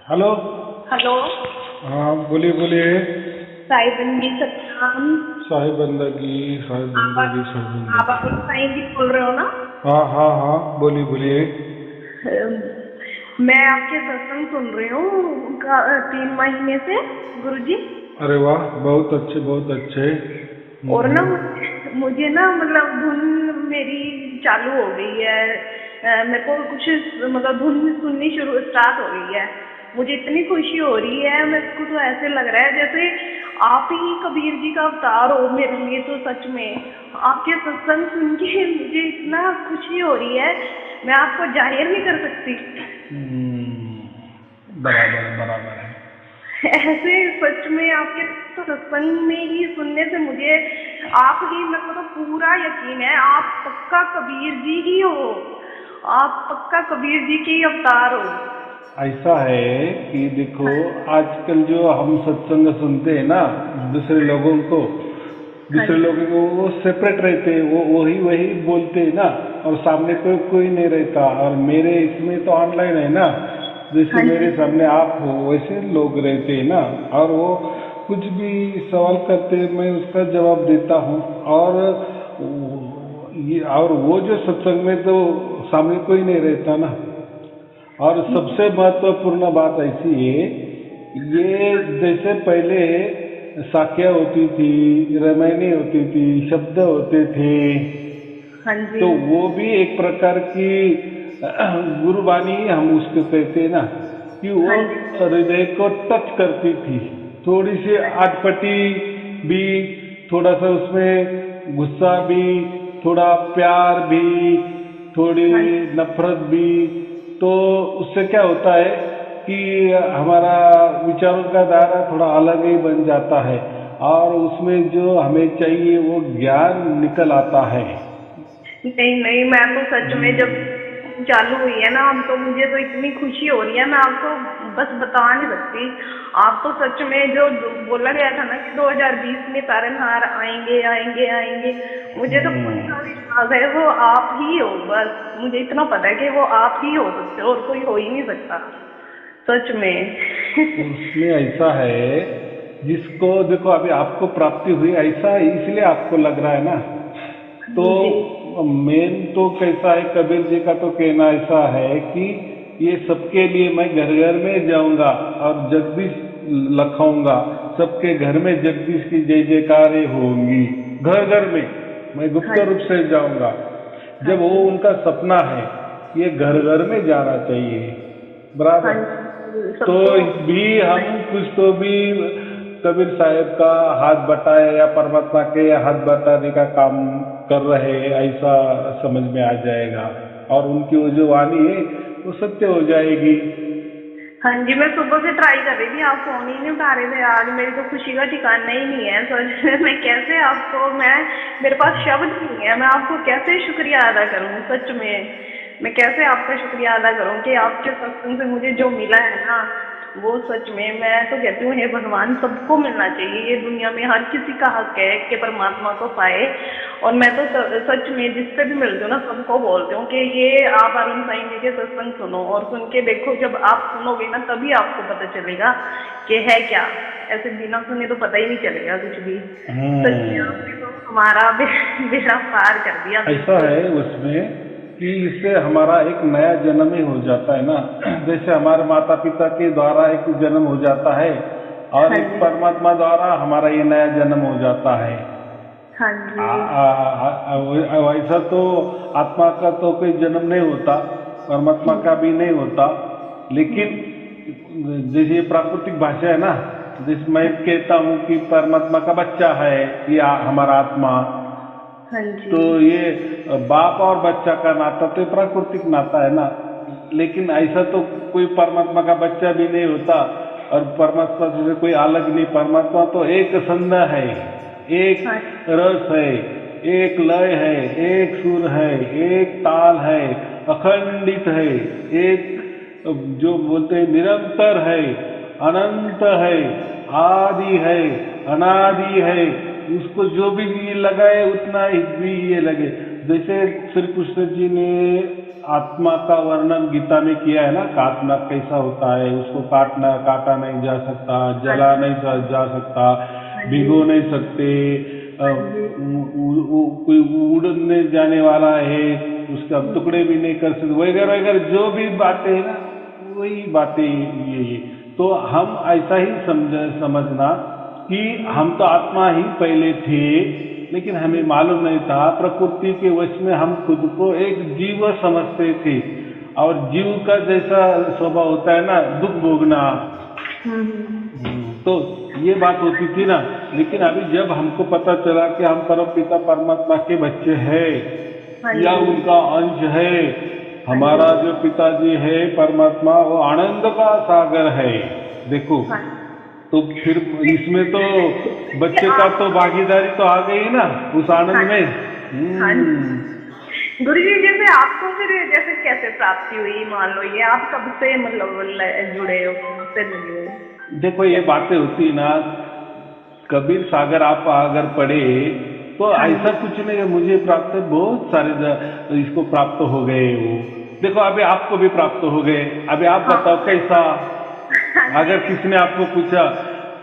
Hello. Hello. हाँ, बोलिए बोलिए। साई बंदी सतनाम। साहिब बंदगी, साहिब आप बंदगी, साहिब आप बंदगी। अरुण साई जी बोल रहे हो ना? हाँ हाँ हाँ, बोलिए बोलिए। अम, मैं आपके सत्संग सुन रही हूँ 3 महीने से, गुरुजी। अरे वाह, बहुत अच्छे बहुत अच्छे। और ना मुझे ना मतलब धुन मेरी चालू हो गई है। मेरे को कुछ मतलब धुन सुननी शुरू स्टार्ट हो गई है। मुझे इतनी खुशी हो रही है, मेरे को तो ऐसे लग रहा है जैसे आप ही कबीर जी का अवतार हो मेरे लिए। तो सच में आपके सत्संग सुन के मुझे इतना खुशी हो रही है, मैं आपको जाहिर नहीं कर सकती। बराबर है बराबर है। ऐसे सच में आपके तो सत्संग में ही सुनने से मुझे आप ही, मेरे को तो पूरा यकीन है आप पक्का कबीर जी ही हो। आप पक्का कबीर जी के ही अवतार हो। ऐसा है कि देखो, हाँ। आजकल जो हम सत्संग सुनते हैं ना, दूसरे लोगों को, हाँ दूसरे जी। लोगों को वो सेपरेट रहते हैं, वो वही वही बोलते हैं ना। और सामने कोई नहीं रहता। और मेरे इसमें तो ऑनलाइन है ना, जैसे हाँ मेरे जी। सामने आप हो वैसे लोग रहते हैं ना। और वो कुछ भी सवाल करते हैं, मैं उसका जवाब देता हूँ। और वो जो सत्संग में तो सामने कोई नहीं रहता ना। और सबसे महत्वपूर्ण बात ऐसी है, ये जैसे पहले साखियाँ होती थी, रामायणी होती थी, शब्द होते थे, हाँ जी। तो वो भी एक प्रकार की गुरुबानी हम उसको कहते हैं ना, कि वो हाँ जी। हृदय को टच करती थी। थोड़ी सी अटपटी भी, थोड़ा सा उसमें गुस्सा भी, थोड़ा प्यार भी, थोड़ी हाँ जी। नफरत भी। तो उससे क्या होता है कि हमारा विचारों का दायरा थोड़ा अलग ही बन जाता है। और उसमें जो हमें चाहिए वो ज्ञान निकल आता है। नहीं नहीं, मैं तो सच में जब हम्म। चालू हुई है ना, अब तो मुझे तो इतनी खुशी हो रही है, मैं आपको बस बता नहीं सकती। आप तो सच में जो बोला गया था ना कि 2020 में तारनहार आएंगे आएंगे आएंगे, मुझे तो हम्म। पक्का विश्वास है वो आप ही हो। बस मुझे इतना पता है कि वो आप ही हो सकते हो और कोई हो ही नहीं सकता, सच में। उसमें ऐसा है, जिसको देखो अभी आपको प्राप्ति हुई ऐसा इसलिए आपको लग रहा है ना। जी। तो मेन तो कैसा है, कबीर जी का तो कहना ऐसा है कि ये सबके लिए मैं घर घर में जाऊंगा और जगदीश लखाऊंगा। सबके घर में जगदीश की जय जयकारें होंगी। घर घर में मैं गुप्त हाँ रूप से जाऊंगा। हाँ जब वो जी। उनका सपना है, ये घर जी। घर में जाना चाहिए। हाँ बराबर। जी, तो सबको। भी हम कुछ तो भी कबीर साहब का हाथ बटाए या परमात्मा के हाथ बटाने का काम कर रहे हैं, ऐसा समझ में आ जाएगा। और उनकी वो जो वाणी है वो सत्य हो जाएगी। हाँ जी, मैं सुबह से ट्राई कर रही थी, आप फोन ही नहीं उठा रहे थे। आज मेरी तो खुशी का ठिकाना ही नहीं है सच में। मैं कैसे आपको, मेरे पास शब्द नहीं है, मैं आपको कैसे शुक्रिया अदा करूं सच में। मैं कैसे आपका शुक्रिया अदा करूं कि आपके सत्संग से मुझे जो मिला है ना, वो सच में मैं तो कहती हूँ हे भगवान, सबको मिलना चाहिए। ये दुनिया में हर किसी का हक है कि परमात्मा को पाए। और मैं तो सच में जिससे भी मिलती हूँ ना, सबको बोलती हूँ कि ये आप अरुण साईं जी के सत्संग सुनो और सुन के देखो। जब आप सुनोगे ना तभी आपको पता चलेगा कि है क्या। ऐसे बिना सुने तो पता ही नहीं चलेगा कुछ भी। सच में हम्म। आपने तो हमारा बेड़ा पार कर दिया ऐसा बिल्कुल। है उसमें कि इससे हमारा एक नया जन्म ही हो जाता है ना। जैसे हमारे माता पिता के द्वारा एक जन्म हो जाता है, और हाँ एक जी। परमात्मा द्वारा हमारा ये नया जन्म हो जाता है। हाँ जी। वैसा तो आत्मा का तो कोई जन्म नहीं होता, परमात्मा का भी नहीं होता। लेकिन हम्म। जैसे ये प्राकृतिक भाषा है ना, जिस मैं कहता हूँ कि परमात्मा का बच्चा है ये हमारा आत्मा। हाँ तो जी। ये बाप और बच्चा का नाता तो प्राकृतिक नाता है ना। लेकिन ऐसा तो कोई परमात्मा का बच्चा भी नहीं होता, और परमात्मा से कोई अलग नहीं। परमात्मा तो एक संज्ञा है, एक हाँ। रस है, एक लय है, एक सुर है, एक ताल है, अखंडित है, एक जो बोलते हैं निरंतर है, अनंत है, आदि है, अनादि है। उसको जो भी ये लगाए उतना ही भी ये लगे। जैसे श्री कृष्ण जी ने आत्मा का वर्णन गीता में किया है ना कि आत्मा कैसा होता है, उसको काटा नहीं जा सकता, जला नहीं जा सकता, भिगो नहीं सकते, कोई उड़ने जाने वाला है, उसका टुकड़े भी नहीं कर सकते, वगैरह वगैरह जो भी बातें हैं ना, वही बातें ये तो हम ऐसा ही समझना कि हम तो आत्मा ही पहले थे, लेकिन हमें मालूम नहीं था, प्रकृति के वश में हम खुद को एक जीव समझते थे, और जीव का जैसा स्वभाव होता है ना, दुख भोगना। तो ये बात होती थी ना, लेकिन अभी जब हमको पता चला कि हम परमपिता परमात्मा के बच्चे हैं या उनका अंश है, हमारा जो पिताजी है परमात्मा, वो आनंद का सागर है, देखो, तो फिर इसमें तो बच्चे का तो भागीदारी तो आ गई ना उस आनंद में। गुरु जी, जैसे आपको फिर जैसे कैसे प्राप्ति हुई, मान लो ये आप कब से मतलब जुड़े हो, से जुड़े हो? देखो ये बातें होती ना, कबीर सागर आप अगर पढ़े तो ऐसा कुछ नहीं है मुझे प्राप्त है, बहुत सारे इसको प्राप्त हो गए वो। देखो अभी आपको भी प्राप्त हो गए, अभी आप बताओ कैसा, अगर किसी ने आपको पूछा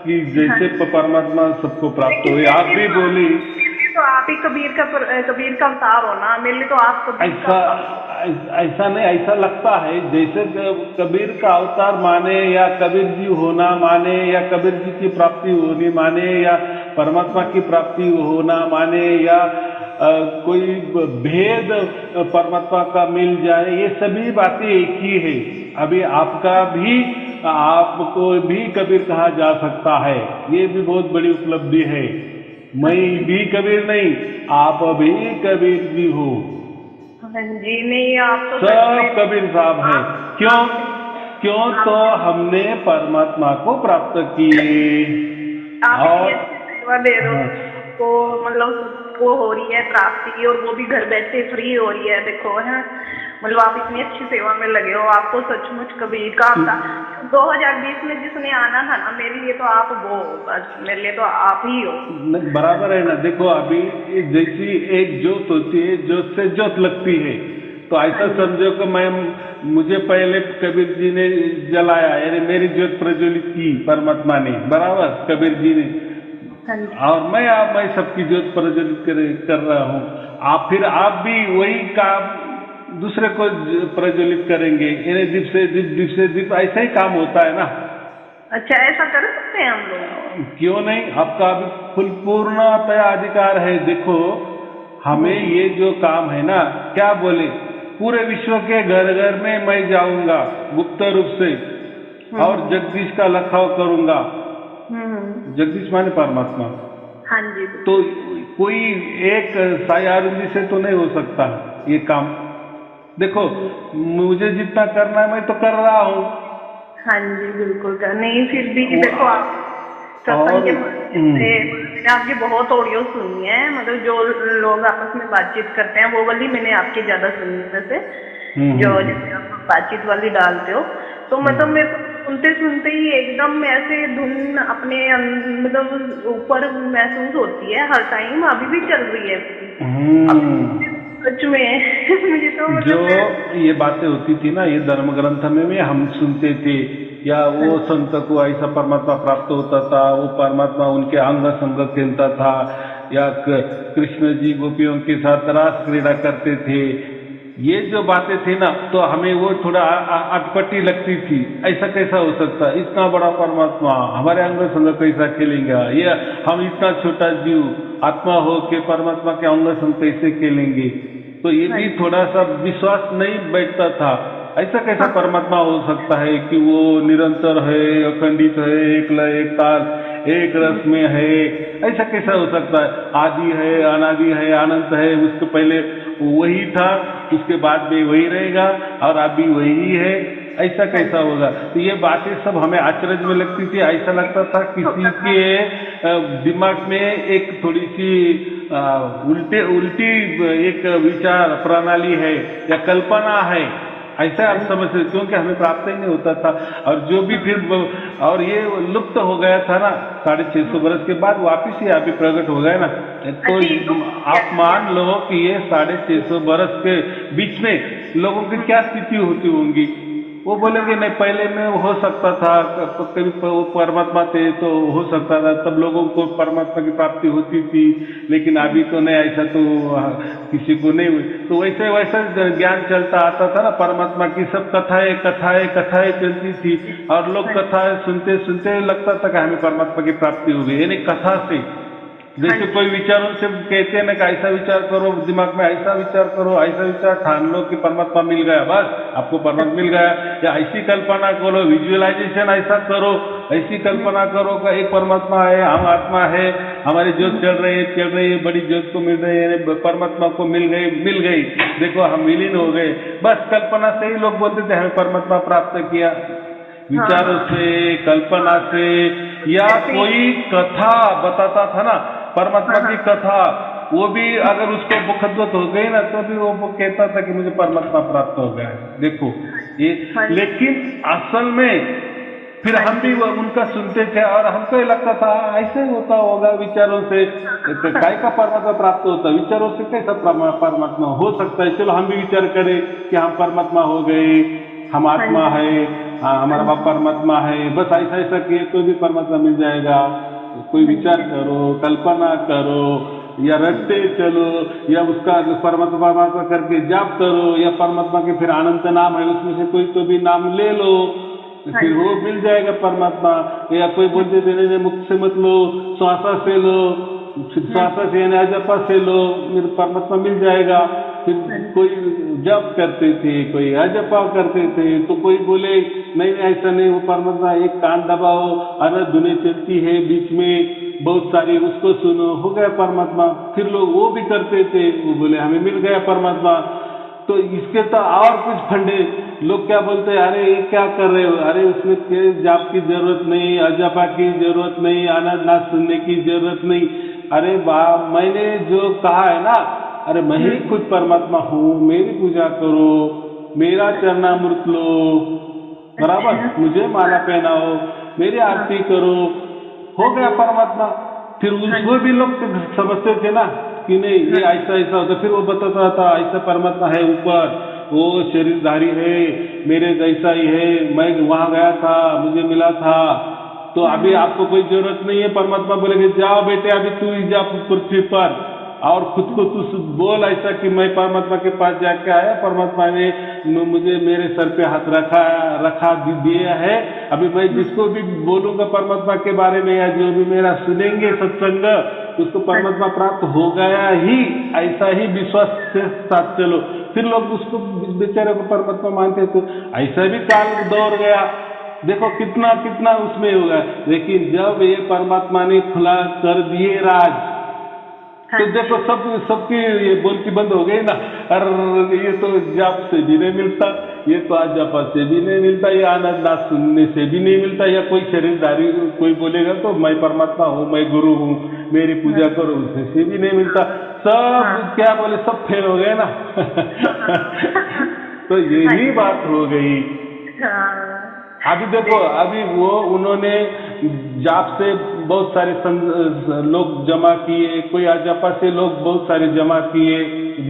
कि जैसे परमात्मा सबको प्राप्त हुए, आप भी बोली तो आप ही कबीर का अवतार हो ना, मेरे लिए तो आप ऐसा नहीं, ऐसा लगता है जैसे कबीर का अवतार माने, या कबीर जी होना माने, या कबीर जी की प्राप्ति होनी माने, या परमात्मा की प्राप्ति होना माने, या कोई भेद परमात्मा का मिल जाए, ये सभी बातें एक ही है। अभी आपको भी कबीर कहा जा सकता है, ये भी बहुत बड़ी उपलब्धि है। मैं भी कबीर नहीं, आप भी कबीर जी हो। जी नहीं, आप तो सब कबीर साहब हैं। क्यों तो हमने परमात्मा को प्राप्त किए, और सेवा दे रहे हो तो मतलब वो हो रही है प्राप्ति, और वो भी घर बैठे फ्री हो रही है, देखो है, मतलब आप इतनी अच्छी सेवा में लगे हो, आपको सचमुच कबीर का 2020 में जिसने आना था ना, मेरे लिए तो आप वो, बस मेरे लिए तो आप ही हो। बराबर है ना। देखो अभी जैसी एक ज्योत होती है, ज्योत से ज्योत लगती है, तो ऐसा समझो कि मुझे पहले कबीर जी ने जलाया, यानी मेरी ज्योत प्रज्वलित की परमात्मा ने, बराबर कबीर जी ने, और मैं सबकी ज्योत प्रज्वलित कर रहा हूँ। आप भी वही काम दूसरे को प्रज्वलित करेंगे, यानी दीप से दीप, ऐसा ही काम होता है ना। अच्छा, ऐसा कर सकते हैं हम लोग? क्यों नहीं, आपका अभी पूर्णतया अधिकार है। देखो हमें ये जो काम है ना, क्या बोले, पूरे विश्व के घर घर में मैं जाऊंगा गुप्त रूप से, और जगदीश का लखाव करूंगा। जगदीश माने परमात्मा। हाँ जी। तो कोई एक साई आरुंदी से तो नहीं हो सकता ये काम। देखो मुझे जितना करना है मैं तो कर रहा हूँ। हाँ जी बिल्कुल। नहीं फिर भी देखो आप सत्संग के मैंने आपकी बहुत ऑडियो सुनी है, मतलब जो लोग आपस में बातचीत करते हैं वो वाली मैंने आपकी ज्यादा सुनी है वैसे, जो जैसे आप बातचीत वाली डालते हो, तो मतलब मेरे को सुनते सुनते ही एकदम ऐसे धुन अपने मतलब ऊपर महसूस होती है हर टाइम, अभी भी चल रही है सच में। मुझे तो जो ये बातें होती थी ना, ये धर्म ग्रंथ में हम सुनते थे, या वो संत को ऐसा परमात्मा प्राप्त होता था, वो परमात्मा उनके अंग संग खेलता था, या कृष्ण जी गोपियों के साथ रास क्रीड़ा करते थे, ये जो बातें थी ना, तो हमें वो थोड़ा अटपटी लगती थी। ऐसा कैसा हो सकता है, इतना बड़ा परमात्मा हमारे अंग संग कैसा खेलेंगे, ये हम इतना छोटा जीव आत्मा हो के परमात्मा के अंग संग कैसे खेलेंगे। तो ये भी थोड़ा सा विश्वास नहीं बैठता था, ऐसा कैसा परमात्मा हो सकता है कि वो निरंतर है, अखंडित है, एक लय एक ताल एक रस में है, ऐसा कैसा हो सकता है, आदि है, अनादि है, अनंत है, उसके पहले वही था, उसके बाद भी वही रहेगा, और अभी वही है, ऐसा कैसा होगा। तो ये बातें सब हमें आश्चर्य में लगती थी। ऐसा लगता था किसी के दिमाग में एक थोड़ी सी उल्टी एक विचार प्रणाली है या कल्पना है, ऐसा आप समझते, क्योंकि हमें प्राप्त ही नहीं होता था। और जो भी फिर और ये लुप्त हो गया था ना 650 बरस के बाद वापिस ही अभी प्रकट हो गए ना। तो अच्छा, ये तो आप मान लो कि ये 650 बरस के बीच में लोगों की क्या स्थिति होती होंगी। वो बोलेंगे नहीं पहले में हो सकता था, कभी वो परमात्मा थे तो हो सकता था, तब लोगों को परमात्मा की प्राप्ति होती थी, लेकिन अभी तो नहीं, ऐसा तो किसी को नहीं हुई। तो वैसे वैसा ज्ञान चलता आता था ना, परमात्मा की सब कथाएं कथाएं कथाएं चलती थी, और लोग कथाएं सुनते सुनते लगता था कि हमें परमात्मा की प्राप्ति हो गई, यानी कथा से। जैसे कोई विचारों से कहते हैं ना कि ऐसा विचार करो, दिमाग में ऐसा विचार करो, ऐसा विचार ठान लो कि परमात्मा मिल गया, बस आपको परमात्मा मिल गया। या ऐसी कल्पना करो, विजुअलाइजेशन ऐसा करो, ऐसी कल्पना करो कि एक परमात्मा है, हम आत्मा है, हमारी ज्योत चल रही है, बड़ी ज्योत को मिल रही है, परमात्मा को मिल गई, देखो हम विलीन हो गए। बस कल्पना से ही लोग बोलते थे हमें परमात्मा प्राप्त किया, विचारों से, कल्पना से। या कोई कथा बताता था ना, परमात्मा की कथा, वो भी अगर उसको मुखद्दत हो गई ना तो भी वो कहता था कि मुझे परमात्मा प्राप्त हो गया है, देखो ये। लेकिन असल में फिर हम भी उनका सुनते थे और हमको ये लगता था ऐसे ही होता होगा, विचारों से काय का परमात्मा प्राप्त होता, विचारों से कैसा परमात्मा हो सकता है। चलो हम भी विचार करें कि हम परमात्मा हो गए, हम आत्मा है, हमारा बाप परमात्मा है, बस ऐसा ऐसा किए तो भी परमात्मा मिल जाएगा। कोई विचार करो, कल्पना करो, या रटते चलो, या उसका परमात्मा करके जाप करो, या परमात्मा के फिर अनंत नाम है उसमें से कोई तो भी नाम ले लो, फिर वो मिल जाएगा परमात्मा। या कोई बोलते देने मुख से मत लो, श्वासा से लो, श्वासा से यानी अजपा से लो, मेरे परमात्मा मिल जाएगा। फिर कोई जप करते थे, कोई अजपा करते थे, तो कोई बोले नहीं ऐसा नहीं, वो परमात्मा एक कान दबाओ, अनंत धुनें चलती है बीच में बहुत सारी, उसको सुनो, हो गया परमात्मा। फिर लोग वो भी करते थे, वो बोले हमें मिल गया परमात्मा। तो इसके तो और कुछ फंडे लोग क्या बोलते हैं, अरे ये क्या कर रहे हो, अरे उसमें जाप की जरूरत नहीं, अजपा की जरूरत नहीं, आनंद नाद सुनने की जरूरत नहीं। अरे मैंने जो कहा है ना, अरे मैं ही खुद परमात्मा हूँ, मेरी पूजा करो, मेरा चरणामृत लो, बराबर, मुझे माला पहनाओ, मेरी आरती करो, हो गया परमात्मा। फिर उसको भी लोग समझते थे ना कि नहीं ये ऐसा ऐसा होता, फिर वो बताता था ऐसा परमात्मा है ऊपर, वो शरीरधारी है, मेरे जैसा ही है, मैं वहां गया था, मुझे मिला था, तो अभी आपको कोई जरूरत नहीं है। परमात्मा बोलेंगे जाओ बेटे अभी तू ही जा पृथ्वी पर, और खुद को तू बोल ऐसा कि मैं परमात्मा के पास जाके आया, परमात्मा ने मुझे मेरे सर पे हाथ रखा दिया है। अभी मैं जिसको भी बोलूंगा परमात्मा के बारे में, या जो भी मेरा सुनेंगे सत्संग, उसको परमात्मा प्राप्त हो गया ही, ऐसा ही विश्वास से साथ चलो। फिर लोग उसको बेचारे को परमात्मा मानते, तो ऐसा भी काल दौर गया, देखो कितना कितना उसमें होगा। लेकिन जब ये परमात्मा ने खुला कर दिए राज, तो देखो सबकी ये बोलती बंद हो गई ना, अरे ये तो जाप से भी नहीं मिलता, ये तो अजपा से भी नहीं मिलता, ये आनंद नाद सुनने से भी नहीं मिलता, या कोई शरीरधारी कोई बोलेगा तो मैं परमात्मा हूँ, मैं गुरु हूँ, मेरी पूजा करो, उससे भी नहीं मिलता। सब क्या बोले, सब फेल हो गए ना। तो यही बात हो गई। अभी देखो, अभी वो उन्होंने जाप से बहुत सारे लोग जमा किए, कोई अजपा से लोग बहुत सारे जमा किए,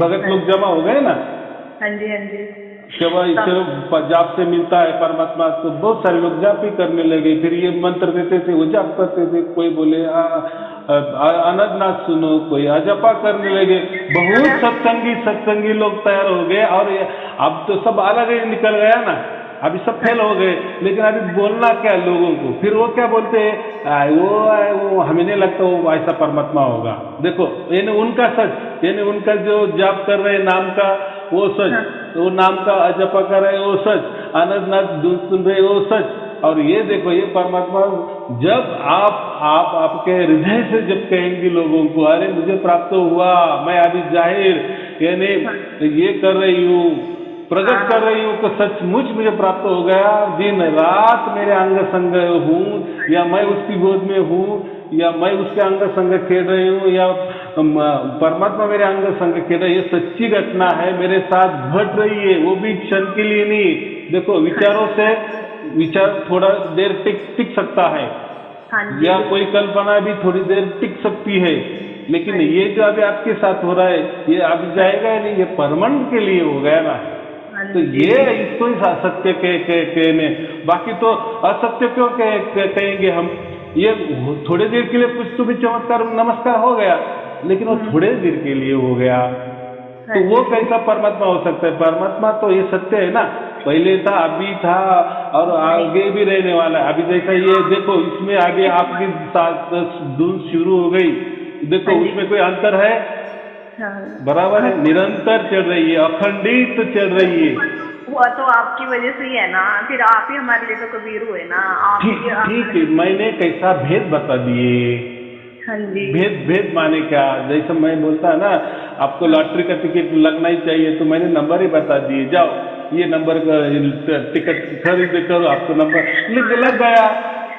भगत लोग जमा हो गए ना। हाँ जी, हाँ जी। चलो जाप से मिलता है परमात्मा, तो बहुत सारे लोग जाप ही करने लगे। फिर ये मंत्र देते थे, वो जाप करते थे, कोई बोले आनंद नाद सुनो, कोई अजपा करने लगे। बहुत सत्संगी लोग तैयार हो गए, और अब तो सब अलग ही निकल गया ना, अभी सब फेल हो गए। लेकिन अभी बोलना क्या लोगों को, फिर वो क्या बोलते हैं, वो हमें नहीं लगता वो ऐसा परमात्मा होगा। देखो यानी उनका सच, यानी उनका जो जाप कर रहे नाम का वो सच, वो नाम का अजपा कर रहे वो सच, आनंद नाद सुन रहे वो सच। और ये देखो, ये परमात्मा जब आपके हृदय से जब कहेंगे लोगों को, अरे मुझे प्राप्त हुआ, मैं अभी जाहिर यानी ये कर रही हूँ, प्रकट कर रही हूँ कि सचमुच मुझे प्राप्त हो गया, दिन रात मेरे अंग संग हूँ, या मैं उसकी गोद में हूँ, या मैं उसके अंग संग खेल रही हूँ, या परमात्मा मेरे अंग संग खेल, ये सच्ची घटना है, मेरे साथ घट रही है, वो भी क्षण के लिए नहीं। देखो विचारों से विचार थोड़ा देर टिक सकता है, हाँ जी, या कोई कल्पना भी थोड़ी देर टिक सकती है, लेकिन ये जो अभी आपके साथ हो रहा है ये अभी जाएगा ही नहीं, ये परमानेंट के लिए हो गया ना। हाँ तो जी, ये इसको ही सत्य कहने, बाकी तो असत्य क्यों कहेंगे हम। ये थोड़े देर के लिए कुछ तो भी चमत्कार नमस्कार हो गया, लेकिन वो थोड़े देर के लिए हो गया, तो वो कैसा परमात्मा हो सकता है। परमात्मा तो ये सत्य है ना, पहले था, अभी था और आगे भी रहने वाला है। अभी जैसा ये देखो, इसमें आगे आपकी धुन शुरू हो गई, देखो उसमें कोई अंतर है? बराबर है, निरंतर चल रही है, अखंडित चल रही है। वो तो आपकी वजह से ही है ना, फिर आप ही हमारे लिए तो कबीर हुए ना। ठीक है, मैंने कैसा भेद बता दिए। हाँ जी, भेद माने क्या, जैसे मैं बोलता है ना आपको लॉटरी का टिकट लगना ही चाहिए, तो मैंने नंबर ही बता दिए, जाओ ये नंबर का टिकट खरीद करो, आपको नंबर लग गया,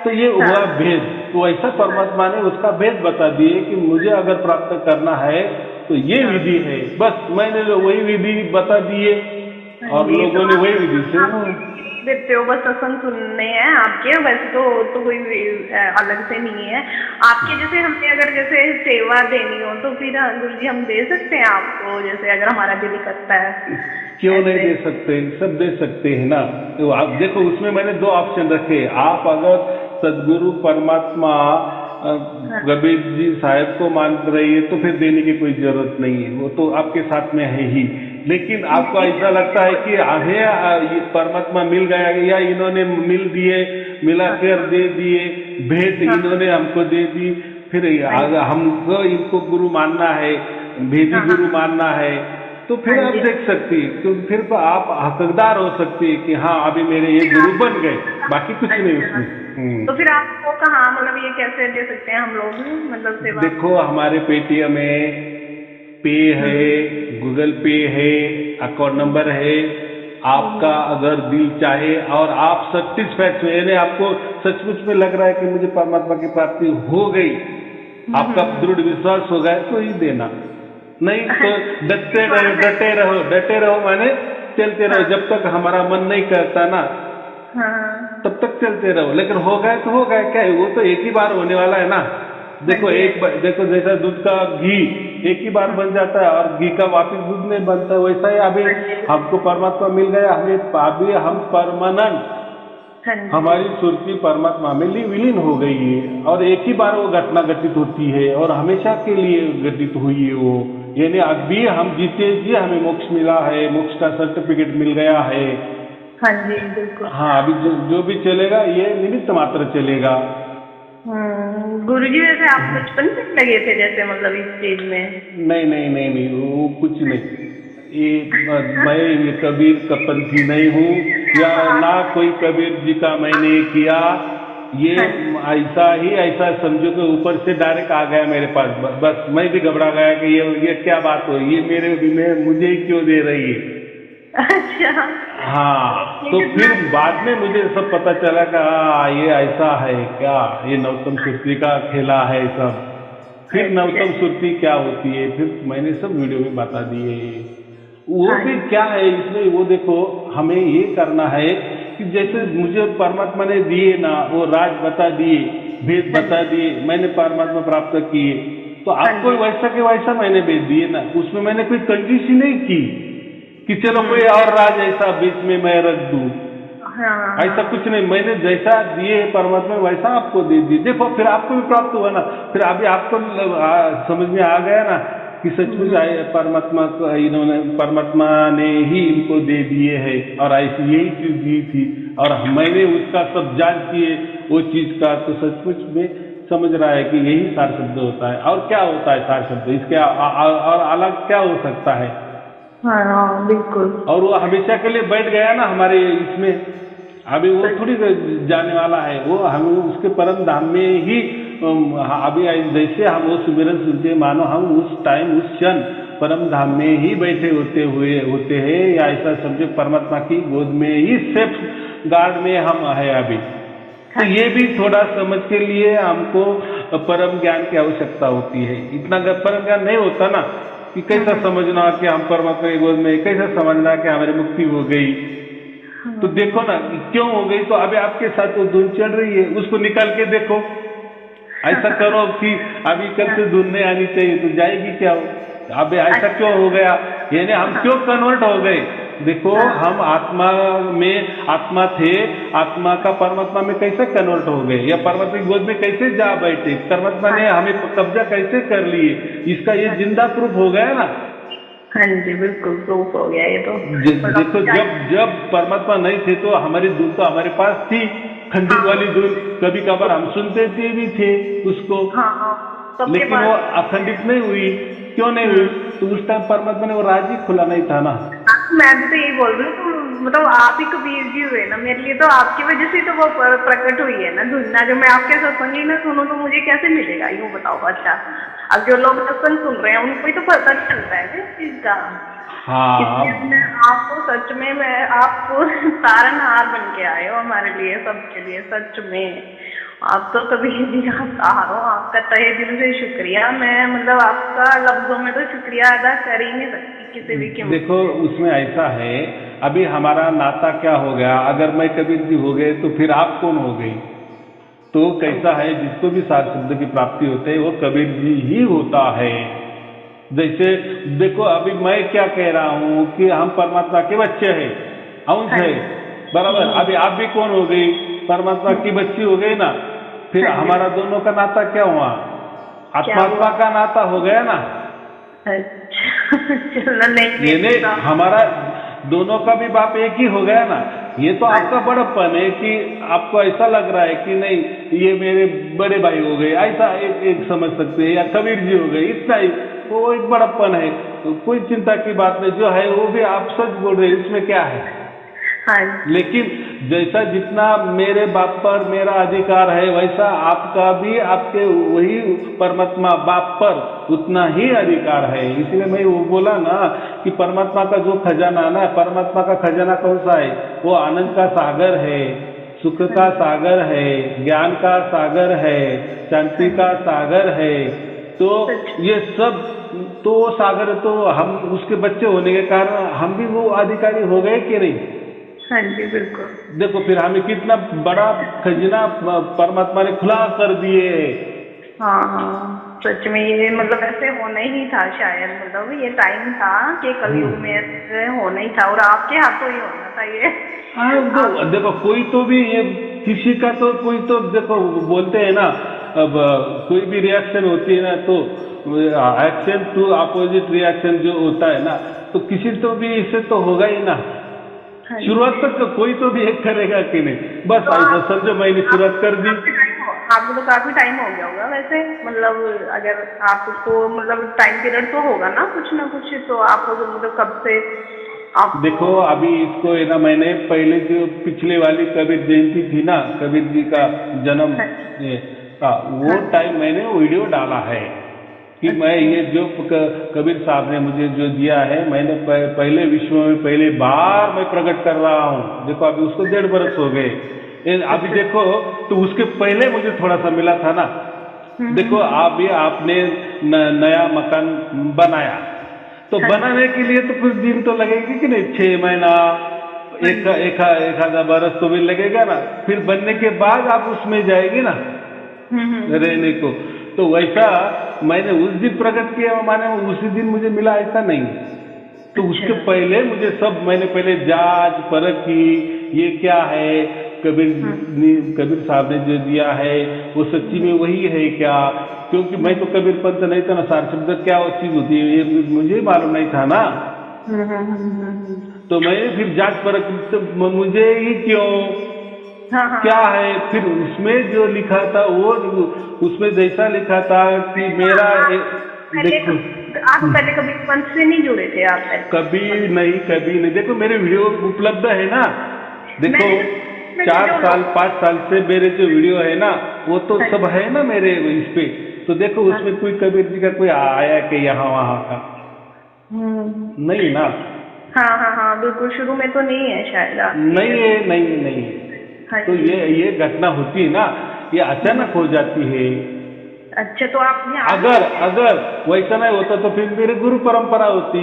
तो ये हुआ भेद। तो ऐसा परमात्मा ने उसका भेद बता दिए कि मुझे अगर प्राप्त करना है तो ये विधि है, बस मैंने वही विधि बता दिए और लोगों ने वही विधि से देते हो। बस सत्संग सुनने हैं आपके, वैसे तो कोई अलग से नहीं है आपके। जैसे हमने अगर जैसे सेवा देनी हो तो फिर गुरु जी हम दे सकते हैं आपको, जैसे अगर हमारा दिल करता है। क्यों नहीं दे सकते, सब दे सकते हैं ना। तो आप देखो उसमें मैंने दो ऑप्शन रखे, आप अगर सदगुरु परमात्मा कबीर जी साहब को मान रही है तो फिर देने की कोई जरूरत नहीं है, वो तो आपके साथ में है ही। लेकिन आपको ऐसा लगता है कि ये परमात्मा मिल गया या इन्होंने मिल दिए, मिलाकर दे दिए, भेंट इन्होंने हमको दे दी, फिर हमको इनको गुरु मानना है, भेदी गुरु मानना है, तो फिर आप देख सकती है, तो फिर तो आप हकदार हो सकती है कि हाँ अभी मेरे ये गुरु बन गए, बाकी कुछ नहीं उसमें। तो फिर आपको कहाँ, मतलब ये कैसे दे सकते हैं हम लोग, मतलब सेवा? देखो हमारे पेटीएम में पे है, गूगल पे है, अकाउंट नंबर है, आपका अगर दिल चाहे और आप सेटिस्फैक्ट यानी आपको सचमुच में लग रहा है कि मुझे परमात्मा की प्राप्ति हो गई, आपका दृढ़ विश्वास हो गया तो ही देना, नहीं तो डटे रहो माने चलते रहो, जब तक हमारा मन नहीं करता ना तब तक चलते रहो। लेकिन हो गए तो हो गए, क्या है वो तो एक ही बार होने वाला है ना। देखो देखो जैसा दूध का घी एक ही बार बन जाता है और घी का वापस दूध नहीं बनता, वैसा ही अभी हमको परमात्मा मिल गया, हमें अभी हम परमानेंट हमारी सुरती परमात्मा में विलीन हो गई है और एक ही बार वो घटना घटित होती है और हमेशा के लिए घटित हुई है वो। यानी अभी हम जीते जी हमें मोक्ष मिला है, मोक्ष का सर्टिफिकेट मिल गया है। हाँ जी बिल्कुल। हाँ अभी जो भी चलेगा ये निमित्त मात्र चलेगा। गुरुजी वैसे आप बचपन से लगे थे जैसे, मतलब इस चीज में? नहीं वो कुछ नहीं, ये मैं कबीर का पंथी नहीं हूँ या ना कोई कबीर जी का मैंने किया, ये ऐसा समझो कि ऊपर से डायरेक्ट आ गया मेरे पास, बस मैं भी घबरा गया कि ये क्या बात हो, ये मुझे ही क्यों दे रही है। अच्छा हाँ, तो फिर बाद में मुझे सब पता चला कि हाँ ये ऐसा है क्या, ये नवतम सुरती का खेला है सब। फिर नवतम सुरती क्या होती है फिर मैंने सब वीडियो में बता दिए। वो भी क्या है इसमें, वो देखो हमें ये करना है कि जैसे मुझे परमात्मा ने दिए ना वो राज बता दिए, भेद बता दिए, मैंने परमात्मा प्राप्त किए, तो आपको वैसा के वैसा मैंने भेज दिए ना, उसमें मैंने कोई कंजूसी नहीं की कि चलो कोई और राज ऐसा बीच में मैं रख दूं। ऐसा कुछ नहीं, मैंने जैसा दिए परमात्मा वैसा आपको दे दिए। देखो फिर आपको भी प्राप्त हुआ ना, फिर अभी आपको समझ में आ गया ना कि सचमुच परमात्मा ने ही इनको दे दिए है और ऐसी यही चीज दी थी और मैंने उसका सब जांच किए वो चीज का, तो सचमुच में समझ रहा है कि यही सार शब्द होता है। और क्या होता है सार शब्द, इसके और अलग क्या हो सकता है। हाँ बिल्कुल। और वो हमेशा के लिए बैठ गया ना हमारे इसमें, अभी वो थोड़ी जाने वाला है, वो हम उसके परम धाम में ही अभी जैसे हम वो सुमिरन सुनते मानो हम उस टाइम उस क्षण परम धाम में ही बैठे होते हैं, या ऐसा समझो परमात्मा की गोद में ही सेफ गार्ड में हम है अभी। तो ये भी थोड़ा समझ के लिए हमको परम ज्ञान की आवश्यकता होती है। इतना परम ज्ञान नहीं होता ना कि कैसा समझना कि हम परमात्मा की गोद में, कैसा समझना कि हमारी मुक्ति हो गई। तो देखो ना क्यों हो गई, तो अभी आपके साथ वो धुन चल रही है, उसको निकाल के देखो। ऐसा करो कि अभी कल से धुन नहीं आनी चाहिए तो जाएगी क्या वो? अबे ऐसा क्यों हो गया, यानी हम क्यों कन्वर्ट हो गए? देखो हम आत्मा में आत्मा थे, आत्मा का परमात्मा में कैसे कन्वर्ट हो गए, या परमात्मा की गोद में कैसे जा बैठे, परमात्मा ने हमें कब्जा कैसे कर लिए, इसका ये जिंदा प्रूफ हो गया ना। हाँ जी बिल्कुल प्रूफ हो गया ये तो। देखो जब जब परमात्मा नहीं थे तो हमारी धुन तो हमारे पास थी, खंडित वाली धुन, कभी कभार हम सुनते थे भी थे उसको। लेकिन वो अखंडित नहीं हुई, क्यों नहीं हुई? तो उस टाइम परमात्मा ने वो राज ही खुला नहीं था ना। मैं भी तो यही बोल रही हूँ, तो मतलब आप ही कबीर जी हुए ना मेरे लिए, तो आपकी वजह से तो वो प्रकट हुई है ना धुन। अगर मैं आपके सत्संग ही ना सुनूं तो मुझे कैसे मिलेगा, यूँ बताओ। अच्छा अब जो लोग सत्संग सुन रहे हैं उनको ही तो पता चलता है इस चीज का। हाँ मैं आपको सच में, मैं आपको तारनहार बन के आए हो हमारे लिए, सबके लिए। सच में आप तो कबीर जी का अवतार हो, आपका तहे दिल से शुक्रिया। मैं मतलब आपका लफ्जों में तो शुक्रिया अदा कर ही नहीं सकती किसी भी कीमत। देखो उसमें ऐसा है, अभी हमारा नाता क्या हो गया, अगर मैं कबीर जी हो गए तो फिर आप कौन हो गई? तो कैसा है, जिसको भी सार शब्द की प्राप्ति होते है वो कबीर जी ही होता है। जैसे देखो अभी मैं क्या कह रहा हूँ कि हम परमात्मा के बच्चे हैं, अंश है, बराबर। अभी आप भी कौन हो गई? परमात्मा की बच्ची हो गई ना। फिर हमारा दोनों का नाता क्या हुआ? आत्मात्मा का नाता हो गया ना। ये हमारा दोनों का भी बाप एक ही हो गया ना। ये तो आपका बड़प्पन है कि आपको ऐसा लग रहा है कि नहीं ये मेरे बड़े भाई हो गए, ऐसा एक समझ सकते हैं, या कबीर जी हो गए, इतना ही वो एक बड़प्पन है। तो कोई चिंता की बात नहीं, जो है वो भी आप सच बोल रहे हैं, इसमें क्या है। लेकिन जैसा जितना मेरे बाप पर मेरा अधिकार है वैसा आपका भी आपके वही परमात्मा बाप पर उतना ही अधिकार है। इसलिए मैं वो बोला ना कि परमात्मा का जो खजाना ना, परमात्मा का खजाना कौन सा है? वो आनंद का सागर है, सुख का सागर है, ज्ञान का सागर है, शांति का सागर है। तो ये सब तो वो सागर, तो हम उसके बच्चे होने के कारण हम भी वो अधिकारी हो गए कि नहीं? हाँ जी बिल्कुल। देखो फिर हमें कितना बड़ा खजाना परमात्मा ने खुला कर दिए। हाँ सच में ये मतलब ऐसे होना ही था शायद, मतलब ये टाइम था कि कलयुग में ऐसे होना ही था, और आपके हाथों ही होना था ये। हाँ देखो कोई तो भी ये किसी का तो कोई तो देखो बोलते हैं ना, अब कोई भी रिएक्शन होती है ना तो एक्शन टू अपोजिट रिएक्शन जो होता है ना, तो किसी तो भी इससे तो होगा ही ना। शुरुआत तक तो कोई तो भी एक करेगा कि नहीं, बस ऐसा समझो मैंने शुरुआत कर दी। आपको तो काफी टाइम हो गया होगा वैसे, मतलब अगर आपको मतलब टाइम पीरियड तो होगा ना कुछ, तो आप मतलब कब से आप देखो अभी इसको है ना, मैंने पहले जो पिछले वाली कबीर जयंती थी ना, कबीर जी का जन्म का वो टाइम मैंने वीडियो डाला है कि मैं ये जो कबीर साहब ने मुझे जो दिया है, मैंने पहले विश्व में पहले बार मैं प्रकट कर रहा हूँ। देखो अभी उसको 1.5 बरस हो गए, अभी देखो तो उसके पहले मुझे थोड़ा सा मिला था ना। देखो अभी आपने नया मकान बनाया, तो बनाने के लिए तो कुछ दिन तो लगेगी कि नहीं, 6 महीना एक आधा बरस तो भी लगेगा ना। फिर बनने के बाद आप उसमें जाएगी ना रहने को। तो वैसा मैंने उस दिन प्रकट किया, माने उसी दिन मुझे मिला ऐसा नहीं। तो उसके पहले मुझे सब मैंने पहले जांच परख की, ये क्या है कबीर साहब ने जो दिया है वो सच्ची में वही है क्या? क्योंकि मैं तो कबीर पंथ नहीं था ना, सार शब्द क्या वो चीज होती है ये मुझे मालूम नहीं था ना। तो मैंने फिर जांच परख, तो मुझे ही क्यों क्या है, फिर उसमें जो लिखा था वो उसमें जैसा लिखा था कि मेरा देखो आप पहले कभी पंथ से नहीं जुड़े थे आप? कभी नहीं। देखो मेरे वीडियो उपलब्ध है ना, देखो 4 साल 5 साल से मेरे जो वीडियो है ना वो तो सब है ना मेरे इस पे। तो देखो उसमें कोई कबीर जी का कोई आया कि यहाँ वहाँ का नहीं ना। हाँ बिल्कुल, शुरू में तो नहीं है शायद। नहीं है। तो ये घटना होती है ना, ये अचानक हो जाती है। अच्छा, तो आप यहाँ अगर अगर वैसा नहीं होता तो फिर मेरी गुरु परंपरा होती,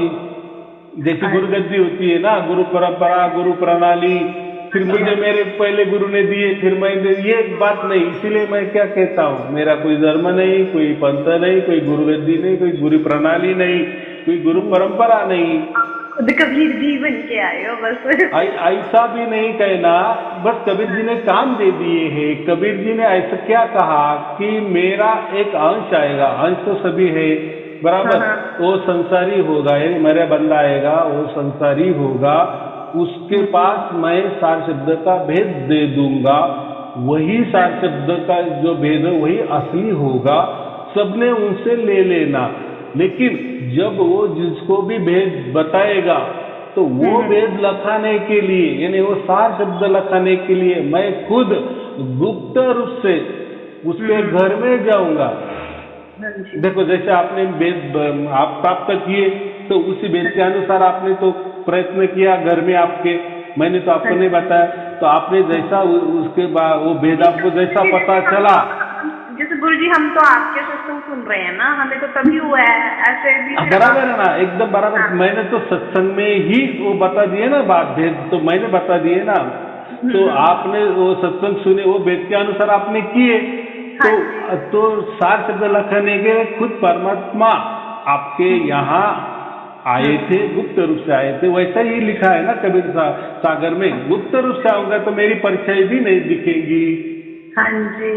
जैसी गुरु गद्दी होती है ना, गुरु परंपरा, गुरु प्रणाली, फिर मुझे मेरे पहले गुरु ने दिए, फिर मैंने, ये बात नहीं। इसीलिए मैं क्या कहता हूँ, मेरा कोई धर्म नहीं, कोई पंथ नहीं, कोई गुरु गद्दी नहीं, कोई गुरु प्रणाली नहीं, कोई गुरु परंपरा नहीं। खुद कबीर जी बन के आए हो बस। ऐसा भी नहीं कहना, बस कबीर जी ने काम दे दिए हैं। कबीर जी ने ऐसा क्या कहा कि मेरा एक अंश आएगा, अंश तो सभी है बराबर, वो संसारी होगा, यानी मेरा बंदा आएगा वो संसारी होगा, उसके पास मैं सार शब्द का भेद दे दूंगा, वही सार शब्द का जो भेद है वही असली होगा, सबने उनसे ले लेना। लेकिन जब वो जिसको भी भेद बताएगा तो वो भेद लखाने के लिए, यानी वो सार शब्द लखाने के लिए मैं खुद गुप्त रूप से उसके घर में जाऊंगा। देखो, जैसे आपने वेद आप प्राप्त किए तो उसी वेद के अनुसार आपने तो प्रयत्न किया घर में आपके, मैंने तो आपको नहीं बताया, तो आपने जैसा उसके बाद वो वेद आपको जैसा पता चला। जैसे गुरु जी हम तो आपके सत्संग सुन रहे हैं ना, हमें तो तभी हुआ है, ऐसे भी बराबर है ना, एकदम बराबर। मैंने तो सत्संग में ही वो बता दिए ना बात, भेद तो मैंने बता दिए ना, तो आपने वो सत्संग सुने, वो वेद के अनुसार आपने किए, तो सार शब्द लखने के खुद परमात्मा आपके यहाँ आए थे, गुप्त रूप से आए थे। वैसा ही लिखा है ना कबीर सागर में, गुप्त रूप से आऊंगा तो मेरी परिचय भी नहीं दिखेगी। हाँ जी।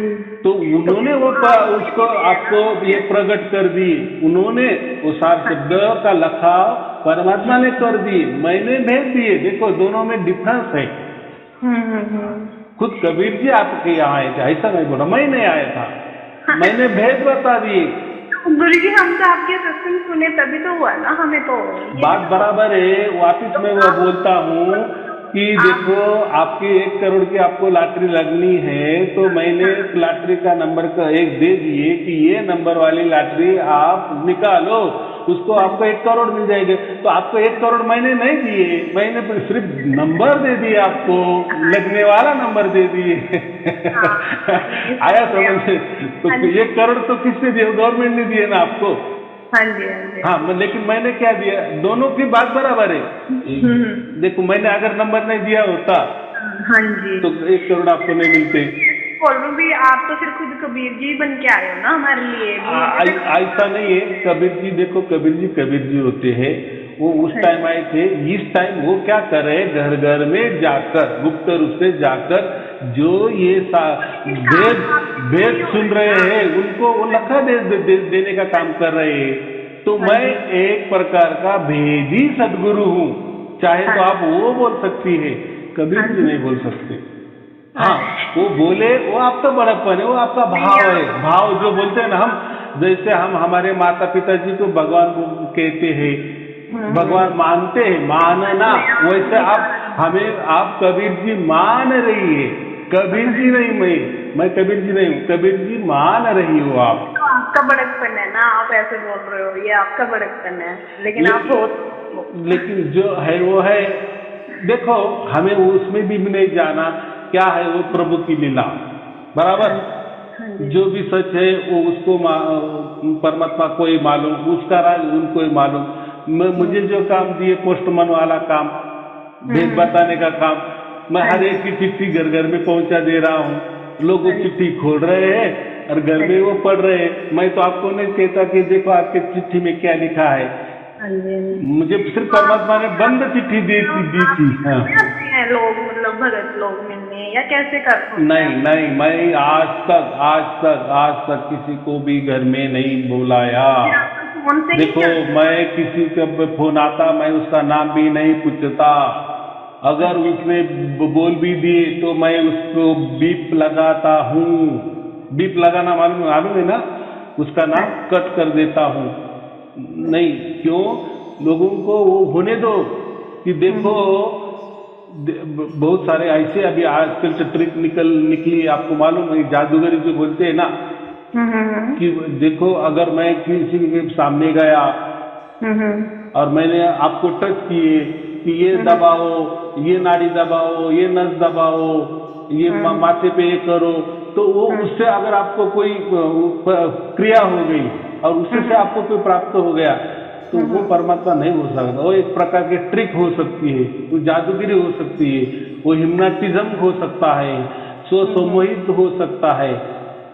तो उन्होंने वो उसको आपको ये प्रकट कर दी, उन्होंने वो सार शब्द का लखाव परमात्मा ने कर दी, मैंने भेज दिए। देखो दोनों में डिफरेंस है। खुद कबीर जी आपके यहाँ आए थे, ऐसा नहीं बोला, मैं नहीं आया था, मैंने भेद बता दिए। गुरु जी हम तो आपके सत्संग सुने तभी तो हुआ ना, हमें तो बात बराबर है। वापिस मैं वो बोलता हूँ कि देखो, आपकी 1 करोड़ की आपको लॉटरी लगनी है, तो मैंने लॉटरी का नंबर का एक दे दिए कि ये नंबर वाली लॉटरी आप निकालो, उसको आपको 1 करोड़ मिल जाएंगे। तो आपको 1 करोड़ मैंने नहीं दिए, मैंने सिर्फ नंबर दे दिए, आपको लगने वाला नंबर दे दिए। आया समझ? तो 1 करोड़ तो किसने दिया? गवर्नमेंट ने दिए ना आपको। हाँ जी, हाँ जी। हाँ, लेकिन मैंने क्या दिया, दोनों की बात बराबर है। देखो, मैंने अगर नंबर नहीं दिया होता, हाँ जी, तो 1 करोड़ आपको नहीं मिलते। बोल रही भी, आप तो फिर खुद कबीर जी बन के आए हो ना हमारे लिए। ऐसा नहीं है, कबीर जी देखो, कबीर जी होते हैं, वो उस टाइम आए थे। इस टाइम वो क्या कर रहे हैं, घर घर में जाकर, गुप्त रूप से जाकर जो ये वेद सुन रहे हैं उनको वो लखा देने का काम कर रहे हैं। तो मैं एक प्रकार का भेदी सदगुरु हूँ, चाहे तो आप वो बोल सकती है, कबीर जी नहीं बोल सकते। हाँ, वो बोले, वो आपका बड़प्पन है, वो आपका भाव है। भाव जो बोलते हैं ना, हम जैसे हम हमारे माता पिता जी को भगवान कहते हैं, भगवान मानते हैं, मानना, वैसे आप कबीर जी मान रही है। कबीर जी नहीं, मैं कबीर जी नहीं हूँ, कबीर जी मान रही हो आप। तो आपका बड़कपन है ना, आप ऐसे बोल रहे हो, ये आपका बड़कपन है, लेकिन आप लेकिन जो है वो है। देखो, हमें उसमें भी नहीं जाना, क्या है वो प्रभु की लीला, बराबर। जो भी सच है वो उसको परमात्मा को ही मालूम, उसका राज उनको ही मालूम। मुझे जो काम दिए, पोस्टमैन वाला काम, भेद बताने का काम, मैं हर एक की चिट्ठी घर घर में पहुंचा दे रहा हूँ। लोग वो चिट्ठी खोल रहे हैं और घर में वो पढ़ रहे हैं। मैं तो आपको नहीं कहता कि देखो आपके चिट्ठी में क्या लिखा है, मुझे सिर्फ परमात्मा ने बंद चिट्ठी दी थी। हाँ, लोग मतलब भगत लोग मिलने या कैसे करते? नहीं, मैं आज तक किसी को भी घर में नहीं बुलाया। देखो, मैं किसी का फोन आता, मैं उसका नाम भी नहीं पूछता। अगर उसने बोल भी दिए तो मैं उसको बीप लगाता हूँ। बीप लगाना मालूम है ना, उसका नाम कट कर देता हूँ। नहीं, क्यों? लोगों को वो होने दो कि देखो, बहुत सारे ऐसे अभी आजकल से ट्रिक निकली, आपको मालूम है, जादूगरी जो बोलते हैं ना, कि देखो, अगर मैं किसी के सामने गया और मैंने आपको टच किए कि ये दबाओ, ये नाड़ी दबाओ, ये नस दबाओ, ये माथे पे ये करो, तो वो उससे अगर आपको कोई क्रिया हो गई और उससे से आपको कोई प्राप्त हो गया तो वो परमात्मा नहीं हो सकता। वो एक प्रकार की ट्रिक हो सकती है, वो जादूगिरी हो सकती है, वो हिप्नोटिज्म हो सकता है, सो सम्मोहित हो सकता है।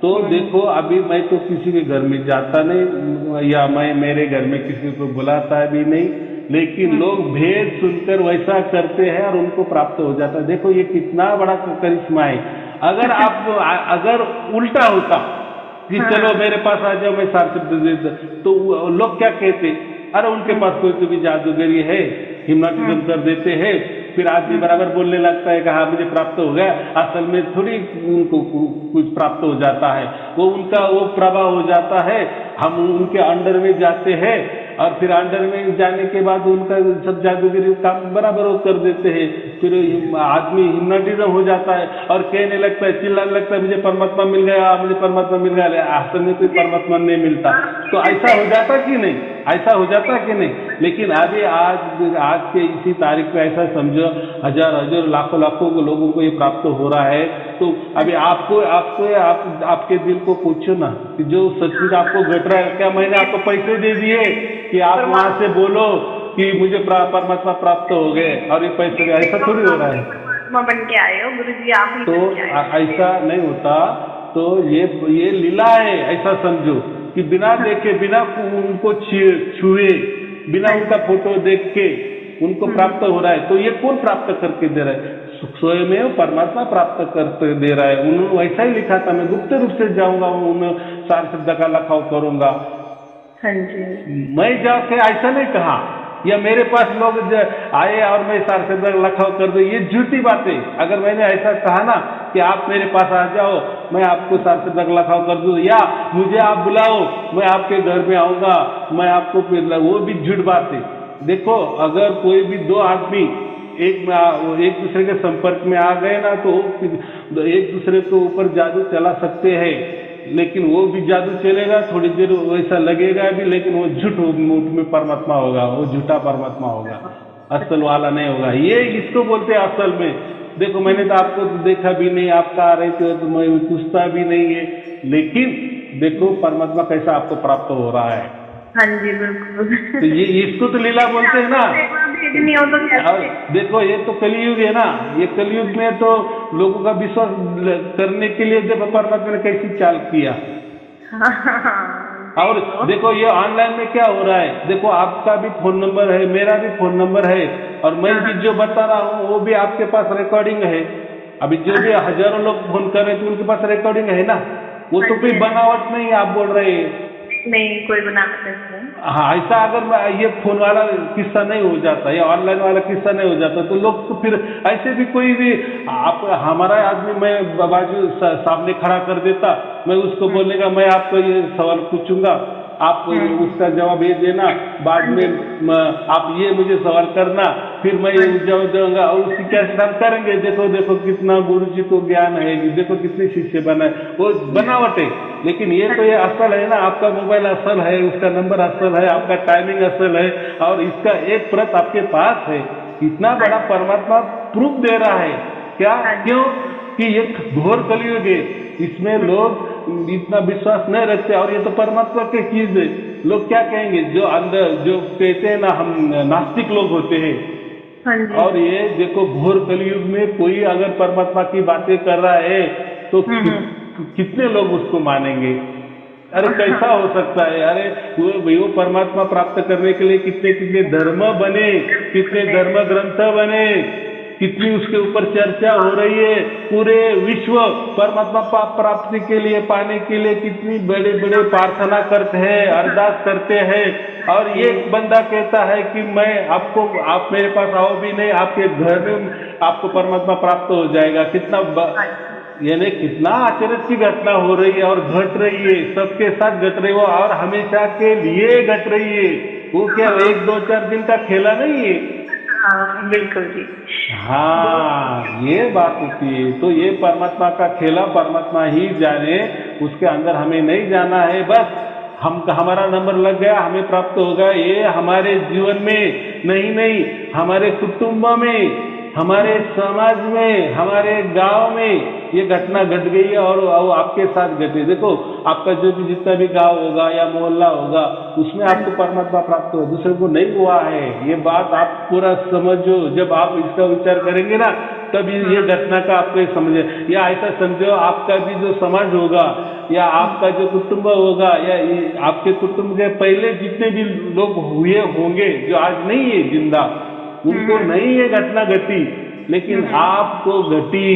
तो देखो अभी मैं तो किसी के घर में जाता नहीं या मैं मेरे घर में किसी को बुलाता भी नहीं, लेकिन लोग भेद सुनकर वैसा करते हैं और उनको प्राप्त हो जाता है। देखो ये कितना बड़ा करिश्मा है। अगर आप अगर उल्टा होता कि चलो मेरे पास आ जाओ मैं सार शब्द दे दूं, तो लोग क्या कहते, अरे उनके पास कोई तो भी जादूगरी है, हिप्नोटिज्म कर देते हैं, फिर आदमी बराबर बोलने लगता है कि हाँ मुझे प्राप्त हो गया, असल में थोड़ी उनको कुछ प्राप्त हो जाता है, वो उनका वो प्रभाव हो जाता है, हम उनके अंडर में जाते हैं और फिर अंडर में जाने के बाद उनका सब जादूगिरी काम बराबर वो कर देते हैं, फिर आदमी हिप्नोटिज्म हो जाता है और कहने लगता है, चिल्लाने लगता है मुझे परमात्मा मिल गया, मुझे परमात्मा मिल गया, असल में कोई परमात्मा नहीं मिलता। तो ऐसा हो जाता कि नहीं, ऐसा हो जाता कि नहीं? लेकिन अभी आज के इसी तारीख पे ऐसा समझो हजार हजार लाखों लाखों लोगों को ये प्राप्त हो रहा है। तो अभी आपके दिल को पूछो ना कि जो सचमुच आपको घट रहा है, क्या मैंने आपको पैसे दे दिए कि आप वहां से बोलो कि मुझे परमात्मा प्राप्त हो गए और ये पैसे, ऐसा थोड़ी हो रहा है। बन के आए हो गुरु जी आप ही। तो ऐसा नहीं होता। तो ये लीला है, ऐसा समझो कि बिना देखे, बिना उनको छुए, बिना उनका फोटो देख के उनको प्राप्त हो रहा है। तो ये कौन प्राप्त करके दे रहा है? स्वयं परमात्मा प्राप्त करके दे रहा है। उन्होंने वैसा ही लिखा था, मैं गुप्त रूप से जाऊंगा, उन्हें सार शब्द का लखाव करूंगा। हाँ जी। मैं जाके ऐसा नहीं कहा, या मेरे पास लोग आए और मैं सार शब्द का लखाव कर दूं, ये झूठी बात है। अगर मैंने ऐसा कहा ना कि आप मेरे पास आ जाओ, मैं आपको सार शब्द का लखाव कर दूं, या मुझे आप बुलाओ मैं आपके घर में आऊंगा, मैं आपको, वो भी झूठ बात है। देखो अगर कोई भी दो आदमी एक दूसरे के संपर्क में आ गए ना, तो एक दूसरे के ऊपर जादू चला सकते हैं, लेकिन वो भी जादू चलेगा, थोड़ी देर वैसा लगेगा भी, लेकिन वो झूठ में परमात्मा होगा, वो झूठा परमात्मा होगा, असल वाला नहीं होगा। ये इसको बोलते हैं असल में। देखो मैंने तो आपको देखा भी नहीं, आपका आ रहे थे तो मैं पूछता भी नहीं है, लेकिन देखो परमात्मा कैसा आपको प्राप्त हो रहा है। हाँ जी बिल्कुल। तो ये इसको तो लीला बोलते हैं ना। भेजनी हो तो कैसे? देखो ये तो कलयुग है ना, ये कलयुग में तो लोगों का विश्वास करने के लिए देखो परमात्मा ने कैसी चाल किया। और देखो ये ऑनलाइन में क्या हो रहा है, देखो आपका भी फोन नंबर है, मेरा भी फोन नंबर है, और मैं भी जो बता रहा हूँ वो भी आपके पास रिकॉर्डिंग है। अभी जो भी हजारों लोग फोन कर रहे हैं तो उनके पास रिकॉर्डिंग है ना, वो तो कोई बनावट नहीं आप बोल रहे हैं। नहीं कोई बनावट नहीं। हाँ ऐसा अगर ये फोन वाला किस्सा नहीं हो जाता, या ऑनलाइन वाला किस्सा नहीं हो जाता, तो लोग तो फिर ऐसे भी कोई भी आप हमारा आदमी मैं बाजू सामने खड़ा कर देता, मैं उसको बोलने का मैं आपको ये सवाल पूछूंगा, आप उसका जवाब ये देना, बाद में आप ये मुझे सवाल करना, फिर मैं ये जवाब दूंगा, और उसकी कैसे हम करेंगे। देखो देखो कितना गुरु जी को ज्ञान है, देखो कितने शिष्य बनाए, वो बनावट है। लेकिन ये तो ये असल है ना, आपका मोबाइल असल है, उसका नंबर असल है, आपका टाइमिंग असल है, और इसका एक प्रत आपके पास है। इतना बड़ा परमात्मा प्रूफ दे रहा है क्या? क्यों कि ये घोर कलयुग है, इसमें लोग इतना विश्वास नहीं रखते, और ये तो परमात्मा की चीज है। लोग क्या कहेंगे, जो अंदर जो कहते हैं ना हम नास्तिक लोग होते हैं। और ये देखो घोर कलयुग में कोई अगर परमात्मा की बातें कर रहा है तो कितने लोग उसको मानेंगे? अरे कैसा हो सकता है? अरे वो परमात्मा प्राप्त करने के लिए कितने कितने धर्म बने, कितने धर्म ग्रंथ बने, कितनी उसके ऊपर चर्चा हो रही है। पूरे विश्व परमात्मा प्राप्ति के लिए, पाने के लिए कितनी बड़े बड़े प्रार्थना करते हैं, अरदास करते हैं, और ये बंदा कहता है कि मैं आपको, आप मेरे पास आओ भी नहीं, आपके घर में आपको परमात्मा प्राप्त हो जाएगा। कितना यानी कितना आश्चर्य की घटना हो रही है और घट रही है, सबके साथ घट रही है, और हमेशा के लिए घट रही है। वो क्या 1 2 4 दिन का खेला नहीं है। हाँ बिल्कुल जी। हाँ ये बात होती है। तो ये परमात्मा का खेला परमात्मा ही जाने, उसके अंदर हमें नहीं जाना है। बस हमारा नंबर लग गया, हमें प्राप्त होगा, ये हमारे जीवन में नहीं, हमारे कुटुंब में, हमारे समाज में, हमारे गांव में ये घटना घट गई है और आपके साथ घटी। देखो, आपका जो भी जितना भी गांव होगा या मोहल्ला होगा, उसमें आपको परमात्मा प्राप्त हो, दूसरे को नहीं हुआ है। ये बात आप पूरा समझो। जब आप इसका विचार करेंगे ना, तब ये घटना का आपको समझे। या ऐसा समझो, आपका भी जो समाज होगा या आपका जो कुटुंब होगा या आपके कुटुंब के पहले जितने भी लोग हुए होंगे जो आज नहीं है जिंदा, उनको नहीं ये घटना घटी, लेकिन आपको घटी।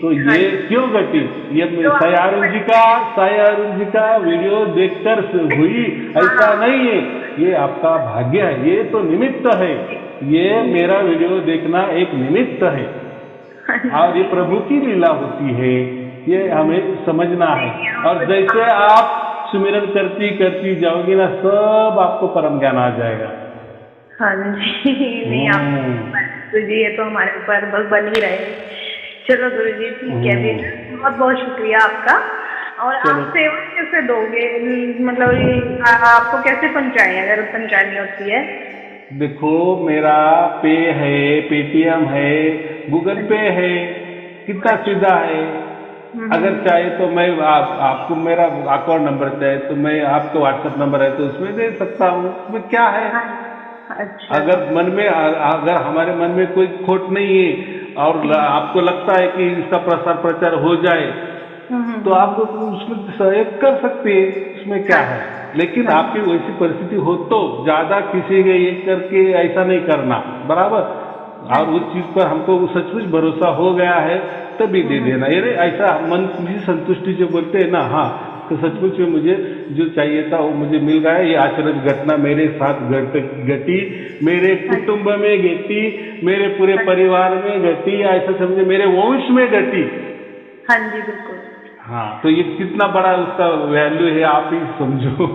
तो ये क्यों घटी? ये साई अरुण जी का वीडियो देखकर हुई, ऐसा नहीं है। ये आपका भाग्य है, ये तो निमित्त है। ये मेरा वीडियो देखना एक निमित्त है और ये प्रभु की लीला होती है, ये हमें समझना है। और जैसे आप सुमिरन करती करती जाओगी ना, सब आपको परम ज्ञान आ जाएगा। हाँ जी, नहीं आप गुरु जी, ये तो हमारे ऊपर बस बन ही रहे। चलो गुरु जी, ठीक है बेटा, बहुत बहुत शुक्रिया आपका। और आप सेवा कैसे दोगे, मतलब आपको कैसे पहुंचाएं अगर पहुंचानी होती है? देखो, मेरा पे है, पेटीएम है, गूगल पे है, कितना सीधा है। अगर चाहे तो मैं आपको मेरा अकाउंट नंबर चाहे तो मैं, आपको व्हाट्सएप नंबर है तो उसमें दे सकता हूँ। उसमें क्या है? अच्छा। अगर हमारे मन में कोई खोट नहीं है और आपको लगता है कि इसका प्रसार प्रचार हो जाए, तो आप उसमें सहयोग कर सकते हैं, उसमें क्या है। लेकिन आपकी वैसी परिस्थिति हो तो ज्यादा किसी के ये करके ऐसा नहीं करना, बराबर। और उस चीज पर हमको सचमुच भरोसा हो गया है तभी दे देना। ये ऐसा मन की संतुष्टि जो बोलते हैं ना, हाँ, तो सचमुच में मुझे जो चाहिए था वो मुझे मिल गया। ये आश्चर्य घटना मेरे साथ घटी, मेरे कुटुंब में घटी, मेरे पूरे परिवार में घटी, ऐसा समझे मेरे वंश में घटी। हाँ जी, बिल्कुल। हाँ, तो ये कितना बड़ा उसका वैल्यू है, आप ही समझो।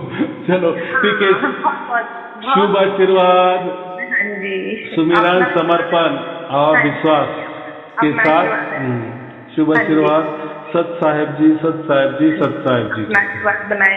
चलो ठीक है, शुभ आशीर्वाद, सुमिरन, समर्पण और विश्वास के साथ शुभ आशीर्वाद। सत साहेब जी, सत साहेब जी, सत साहेब जी। बनाए